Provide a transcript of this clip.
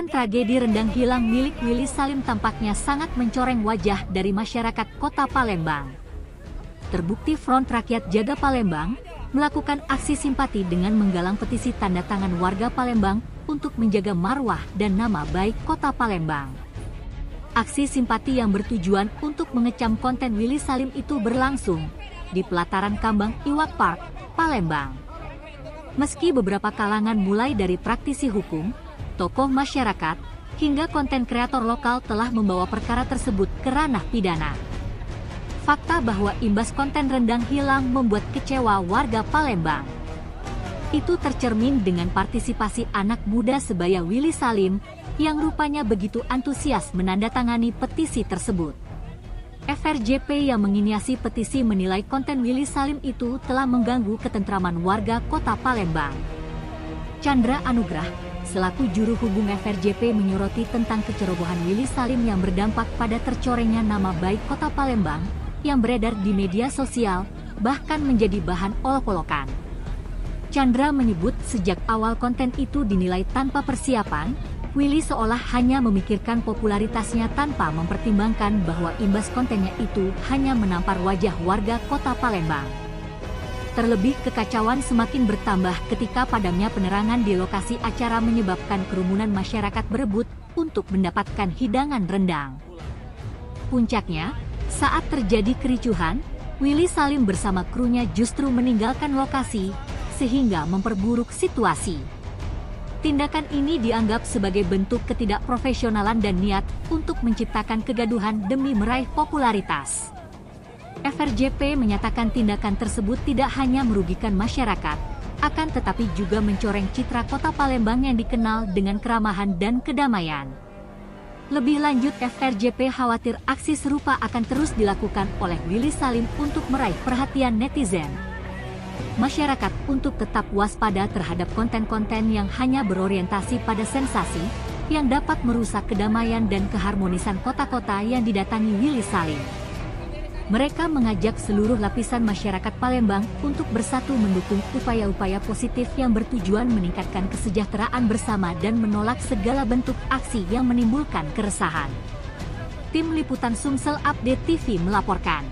Konten tragedi rendang hilang milik Willy Salim tampaknya sangat mencoreng wajah dari masyarakat Kota Palembang. Terbukti Front Rakyat Jaga Palembang melakukan aksi simpati dengan menggalang petisi tanda tangan warga Palembang untuk menjaga marwah dan nama baik Kota Palembang. Aksi simpati yang bertujuan untuk mengecam konten Willy Salim itu berlangsung di pelataran Kambang Iwak Park, Palembang. Meski beberapa kalangan mulai dari praktisi hukum, tokoh masyarakat, hingga konten kreator lokal telah membawa perkara tersebut ke ranah pidana. Fakta bahwa imbas konten rendang hilang membuat kecewa warga Palembang. Itu tercermin dengan partisipasi anak muda sebaya Willy Salim yang rupanya begitu antusias menandatangani petisi tersebut. FRJP yang menginisiasi petisi menilai konten Willy Salim itu telah mengganggu ketentraman warga Kota Palembang. Chandra Anugrah, selaku juru hubung FRJP, menyoroti tentang kecerobohan Willy Salim yang berdampak pada tercorengnya nama baik Kota Palembang yang beredar di media sosial, bahkan menjadi bahan olok-olokan. Chandra menyebut sejak awal konten itu dinilai tanpa persiapan, Willy seolah hanya memikirkan popularitasnya tanpa mempertimbangkan bahwa imbas kontennya itu hanya menampar wajah warga Kota Palembang. Terlebih kekacauan semakin bertambah ketika padamnya penerangan di lokasi acara menyebabkan kerumunan masyarakat berebut untuk mendapatkan hidangan rendang. Puncaknya, saat terjadi kericuhan, Willy Salim bersama krunya justru meninggalkan lokasi, sehingga memperburuk situasi. Tindakan ini dianggap sebagai bentuk ketidakprofesionalan dan niat untuk menciptakan kegaduhan demi meraih popularitas. FRJP menyatakan tindakan tersebut tidak hanya merugikan masyarakat, akan tetapi juga mencoreng citra Kota Palembang yang dikenal dengan keramahan dan kedamaian. Lebih lanjut, FRJP khawatir aksi serupa akan terus dilakukan oleh Willy Salim untuk meraih perhatian netizen. Masyarakat untuk tetap waspada terhadap konten-konten yang hanya berorientasi pada sensasi, yang dapat merusak kedamaian dan keharmonisan kota-kota yang didatangi Willy Salim. Mereka mengajak seluruh lapisan masyarakat Palembang untuk bersatu mendukung upaya-upaya positif yang bertujuan meningkatkan kesejahteraan bersama dan menolak segala bentuk aksi yang menimbulkan keresahan. Tim Liputan Sumsel Update TV melaporkan.